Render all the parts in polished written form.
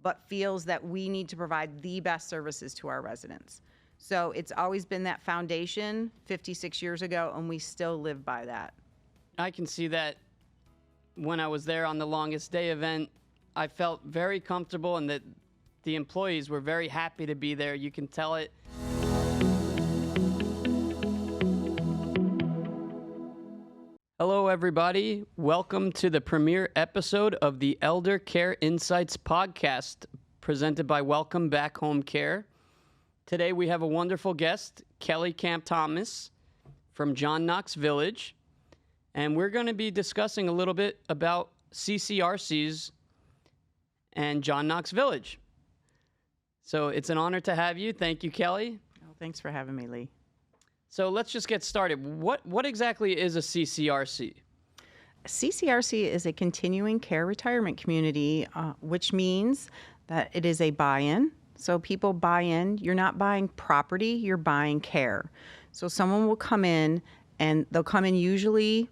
but feels that we need to provide the best services to our residents. So it's always been that foundation 56 years ago, and we still live by that. I can see that when I was there on the Longest Day event, I felt very comfortable and that the employees were very happy to be there. You can tell it. Hello, everybody. Welcome to the premiere episode of the Elder Care Insights podcast, presented by Welcome Back Home Care. Today, we have a wonderful guest, Kellie Camp-Thomas from John Knox Village, and we're going to be discussing a little bit about CCRCs and John Knox Village. So it's an honor to have you. Thank you, Kellie. Oh, thanks for having me, Lee. So let's just get started. What exactly is a CCRC? CCRC is a continuing care retirement community, which means that it is a buy-in. So people buy in. You're not buying property, you're buying care. So someone will come in, and they'll come in usually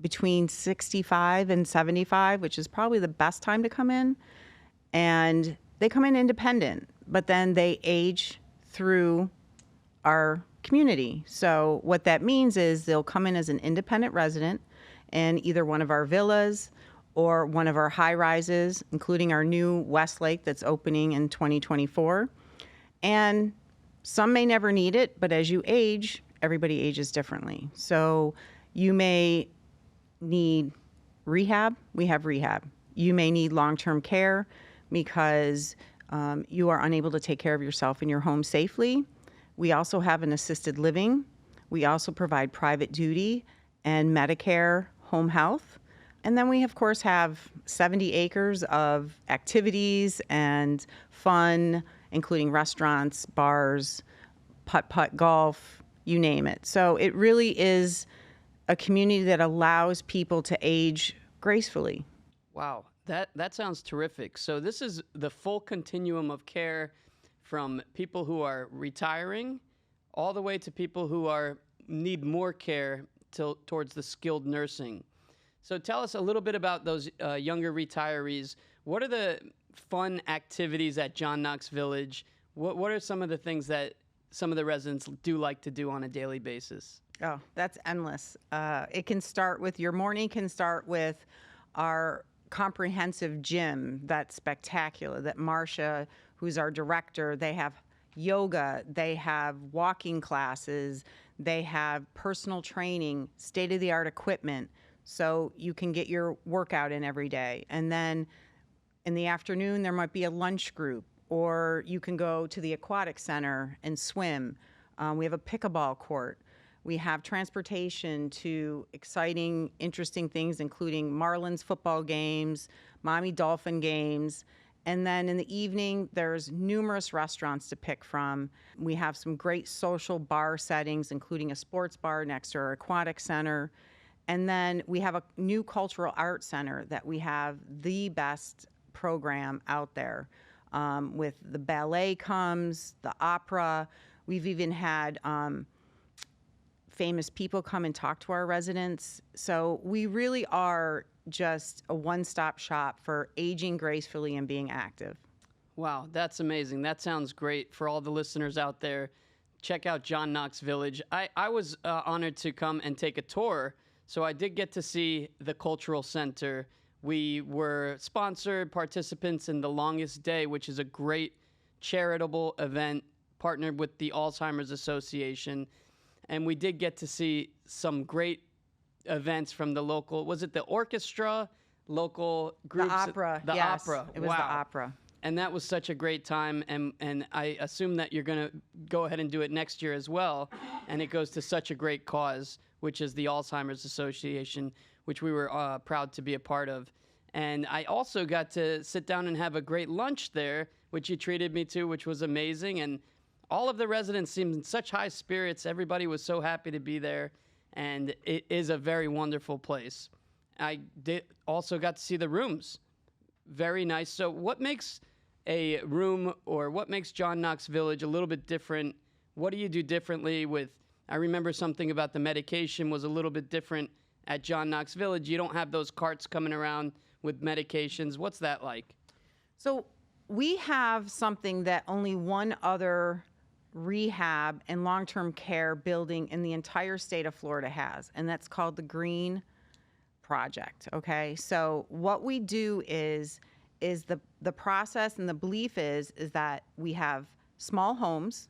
between 65 and 75, which is probably the best time to come in. And they come in independent, but then they age through our community. So what that means is they'll come in as an independent resident in either one of our villas or one of our high rises, including our new Westlake that's opening in 2024. And some may never need it, but as you age, everybody ages differently. So you may need rehab. We have rehab. You may need long-term care because you are unable to take care of yourself in your home safely. We also have an assisted living. We also provide private duty and Medicare home health. And then we, of course, have 70 acres of activities and fun, including restaurants, bars, putt-putt golf, you name it. So it really is a community that allows people to age gracefully. Wow, that sounds terrific. So this is the full continuum of care, from people who are retiring all the way to people who need more care towards the skilled nursing. So tell us a little bit about those younger retirees. What are the fun activities at John Knox Village? What are some of the things that some of the residents do like to do on a daily basis? Oh, that's endless. Your morning can start with our comprehensive gym. That's spectacular. That Marcia, who's our director, they have yoga, they have walking classes, they have personal training, state-of-the-art equipment, so you can get your workout in every day. And then in the afternoon, there might be a lunch group, or you can go to the aquatic center and swim. We have a pickleball court. We have transportation to exciting, interesting things, including Marlins football games, Miami Dolphin games. And then in the evening, there's numerous restaurants to pick from. We have some great social bar settings, including a sports bar next to our aquatic center. And then we have a new cultural arts center that we have the best program out there. With the ballet comes, the opera. We've even had famous people come and talk to our residents. So we really are just a one-stop shop for aging gracefully and being active. Wow, that's amazing. That sounds great. For all the listeners out there, check out John Knox Village. I was honored to come and take a tour, so I did get to see the cultural center. We were sponsored participants in the Longest Day, which is a great charitable event partnered with the Alzheimer's Association. And we did get to see some great events from the local, was it the orchestra, local groups? The opera, the yes. opera. It was wow. the opera. And that was such a great time, and I assume that you're going to go ahead and do it next year as well, and it goes to such a great cause, which is the Alzheimer's Association, which we were proud to be a part of. And I also got to sit down and have a great lunch there, which you treated me to, which was amazing, and all of the residents seemed in such high spirits. Everybody was so happy to be there, and it is a very wonderful place. I also got to see the rooms. Very nice. So what makes a room, or what makes John Knox Village a little bit different? What do you do differently with, I remember something about the medication was a little bit different at John Knox Village. You don't have those carts coming around with medications. What's that like? So We have something that only one other rehab and long-term care building in the entire state of Florida has, and that's called the Green Project. Okay, so what we do is the process, and the belief is that we have small homes.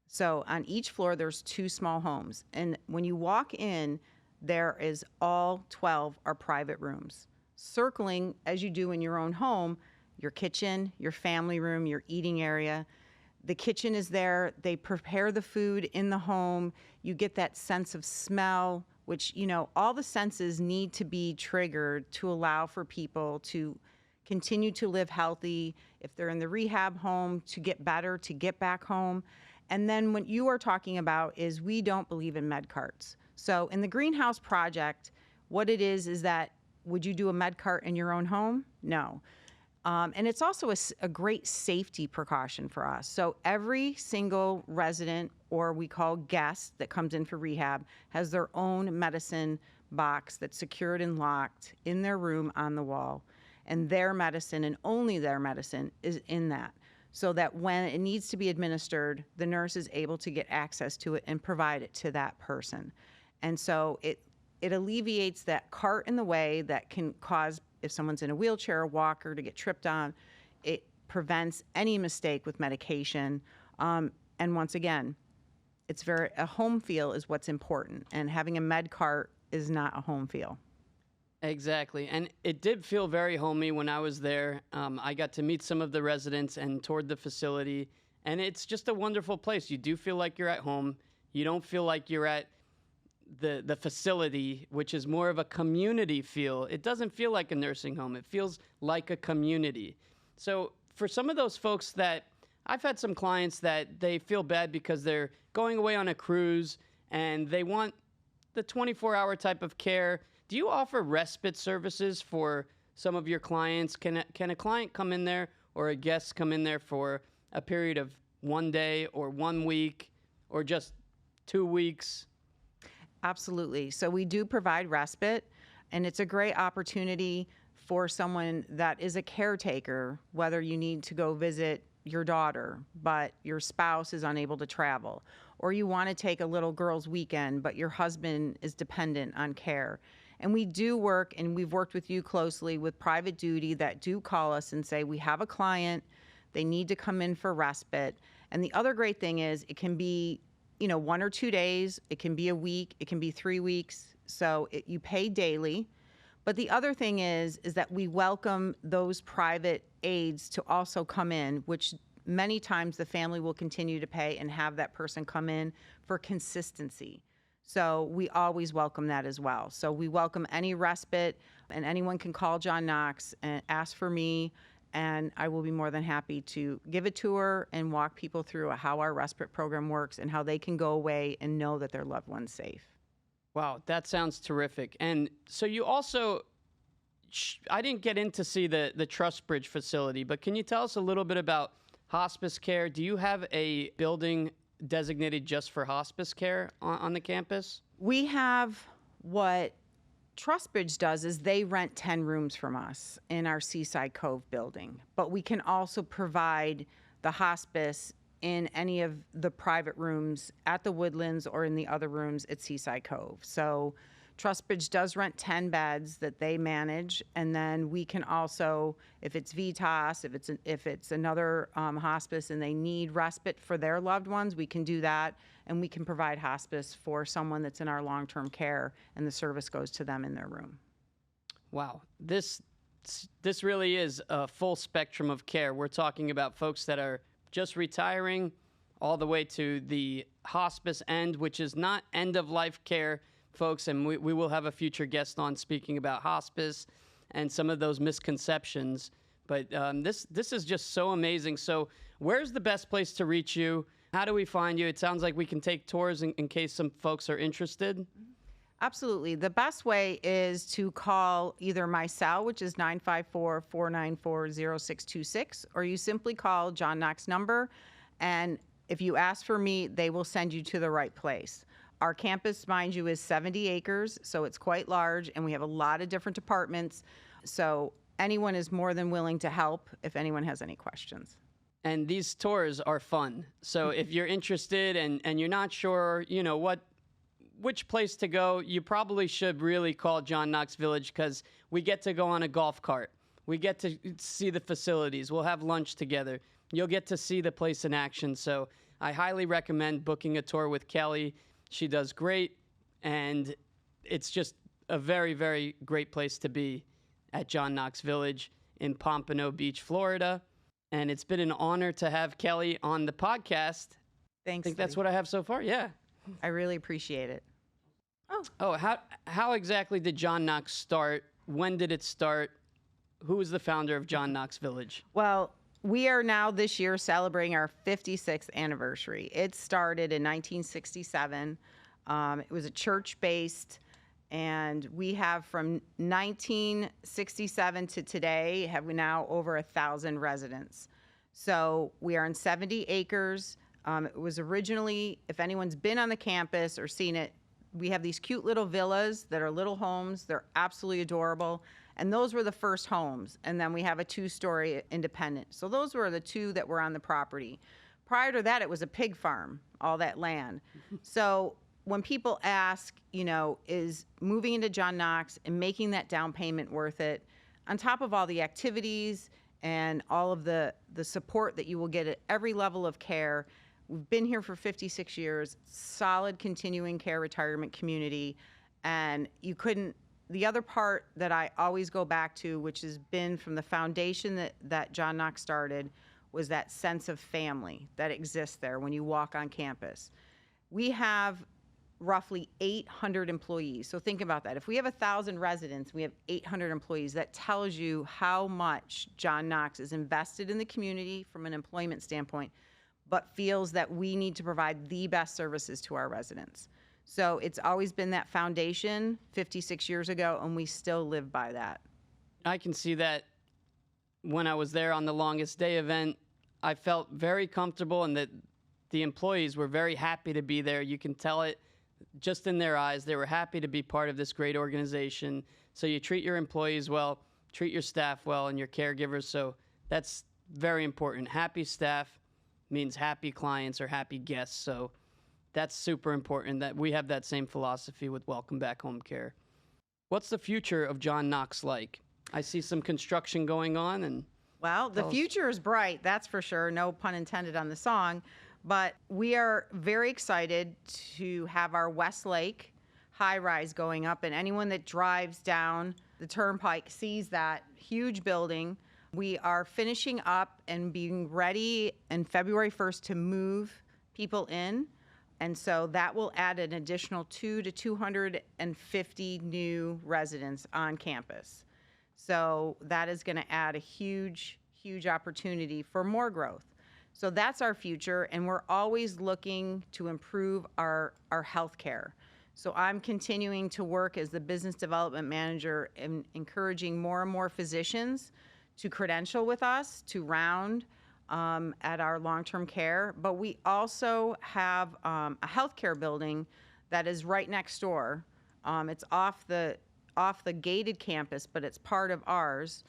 So on each floor there's 2 small homes, and when you walk in, there is all 12 are private rooms, circling as you do in your own home, your kitchen, your family room, your eating area. The kitchen is there. They prepare the food in the home. You get that sense of smell, which, all the senses need to be triggered to allow for people to continue to live healthy. If they're in the rehab home, to get better, to get back home. And then what you are talking about is we don't believe in med carts. So in the Greenhouse Project, what it is that would you do a med cart in your own home? No. And it's also a great safety precaution for us. So every single resident, or we call guest, that comes in for rehab has their own medicine box that's secured and locked in their room on the wall. And their medicine, and only their medicine, is in that. So that when it needs to be administered, the nurse is able to get access to it and provide it to that person. And so it alleviates that cart in the way that can cause, if someone's in a wheelchair or walker, to get tripped on. It prevents any mistake with medication. And once again, a home feel is what's important, and having a med cart is not a home feel. Exactly. And it did feel very homey when I was there. I got to meet some of the residents and toured the facility, and it's just a wonderful place. You do feel like you're at home. You don't feel like you're at the facility, which is more of a community feel. It doesn't feel like a nursing home. It feels like a community. So for some of those folks that I've had some clients that they feel bad because they're going away on a cruise and they want the 24-hour type of care. Do you offer respite services for some of your clients? Can a client come in there, or a guest come in there for a period of 1 day or 1 week or just 2 weeks? Absolutely. So we do provide respite, and it's a great opportunity for someone that is a caretaker, whether you need to go visit your daughter, but your spouse is unable to travel, or you want to take a little girl's weekend, but your husband is dependent on care. And we do work, and we've worked with you closely with private duty that do call us and say, we have a client, they need to come in for respite. And the other great thing is it can be 1 or 2 days, it can be a week, it can be 3 weeks. So you pay daily. But the other thing is that we welcome those private aides to also come in, which many times the family will continue to pay and have that person come in for consistency. So we always welcome that as well. So we welcome any respite, and anyone can call John Knox and ask for me, and I will be more than happy to give a tour and walk people through how our respite program works and how they can go away and know that their loved one's safe. Wow, that sounds terrific. And so you also, I didn't get in to see the Trust Bridge facility, but can you tell us a little bit about hospice care? Do you have a building designated just for hospice care on the campus? We have what Trustbridge does is they rent 10 rooms from us in our Seaside Cove building, but we can also provide the hospice in any of the private rooms at the Woodlands or in the other rooms at Seaside Cove. So Trustbridge does rent 10 beds that they manage, and then we can also, if it's VITAS, if it's another hospice and they need respite for their loved ones, we can do that, and we can provide hospice for someone that's in our long-term care, and the service goes to them in their room. Wow, this really is a full spectrum of care. We're talking about folks that are just retiring, all the way to the hospice end, which is not end-of-life care, folks, and we will have a future guest on speaking about hospice and some of those misconceptions. But this is just so amazing. So where's the best place to reach you? How do we find you? It sounds like we can take tours in case some folks are interested. Absolutely. The best way is to call either my cell, which is 954-494-0626, or you simply call John Knox number, and if you ask for me, they will send you to the right place. Our campus, mind you, is 70 acres, so it's quite large, and we have a lot of different departments. So anyone is more than willing to help if anyone has any questions. And these tours are fun. So if you're interested and you're not sure, which place to go, you probably should really call John Knox Village, because we get to go on a golf cart. We get to see the facilities. We'll have lunch together. You'll get to see the place in action. So I highly recommend booking a tour with Kellie. She does great, and it's just a very, very great place to be at John Knox Village in Pompano Beach, Florida. And it's been an honor to have Kellie on the podcast. Thanks. I think that's what I have so far. Yeah. I really appreciate it. Oh, how exactly did John Knox start? When did it start? Who was the founder of John Knox Village? Well, we are now this year celebrating our 56th anniversary. It started in 1967. It was a church-based, and we have from 1967 to today have we now over 1,000 residents. So we are on 70 acres. It was originally, if anyone's been on the campus or seen it, we have these cute little villas that are little homes. They're absolutely adorable. And those were the first homes. And then we have a 2-story independent. So those were the 2 that were on the property. Prior to that, it was a pig farm, all that land. So when people ask, is moving into John Knox and making that down payment worth it, on top of all the activities and all of the support that you will get at every level of care, we've been here for 56 years, solid continuing care retirement community, and the other part that I always go back to, which has been from the foundation that John Knox started, was that sense of family that exists there when you walk on campus. We have roughly 800 employees. So think about that. If we have 1,000 residents, we have 800 employees. That tells you how much John Knox is invested in the community from an employment standpoint, but feels that we need to provide the best services to our residents. So it's always been that foundation 56 years ago, and we still live by that. I can see that. When I was there on the Longest Day event, I felt very comfortable, and that the employees were very happy to be there. You can tell it just in their eyes. They were happy to be part of this great organization. So you treat your employees well, treat your staff well, and your caregivers. So that's very important. Happy staff means happy clients or happy guests. So that's super important that we have that same philosophy with Welcome Back Home Care. What's the future of John Knox like? I see some construction going on. And well, the future is bright, that's for sure. No pun intended on the song. But we are very excited to have our Westlake high-rise going up. And anyone that drives down the Turnpike sees that huge building. We are finishing up and being ready on February 1st to move people in. And so that will add an additional 200 to 250 new residents on campus. So that is going to add a huge, huge opportunity for more growth. So that's our future, and we're always looking to improve our health care. So I'm continuing to work as the business development manager and encouraging more and more physicians to credential with us, to round at our long-term care. But we also have a healthcare building that is right next door. It's off the gated campus, but it's part of ours.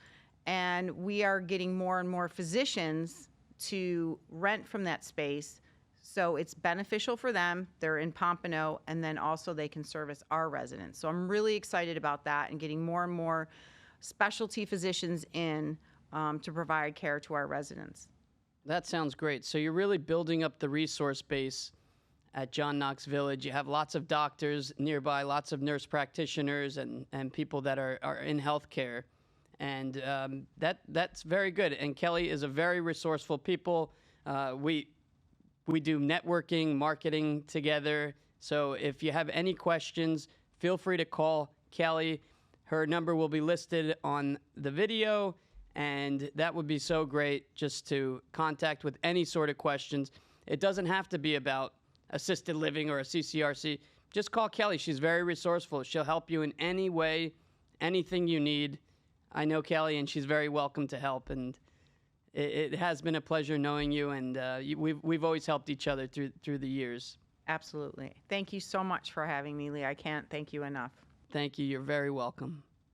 And we are getting more and more physicians to rent from that space. So it's beneficial for them. They're in Pompano, and then also they can service our residents. So I'm really excited about that and getting more and more specialty physicians in to provide care to our residents. That sounds great. So you're really building up the resource base at John Knox Village. You have lots of doctors nearby, lots of nurse practitioners and people that are in healthcare. And that's very good. And Kellie is a very resourceful people. We do networking, marketing together. So if you have any questions, feel free to call Kellie. Her number will be listed on the video. And that would be so great just to contact with any sort of questions. It doesn't have to be about assisted living or a CCRC. Just call Kellie. She's very resourceful. She'll help you in any way, anything you need. I know Kellie, and she's very welcome to help. And it has been a pleasure knowing you, and we've always helped each other through the years. Absolutely. Thank you so much for having me, Lee. I can't thank you enough. Thank you. You're very welcome.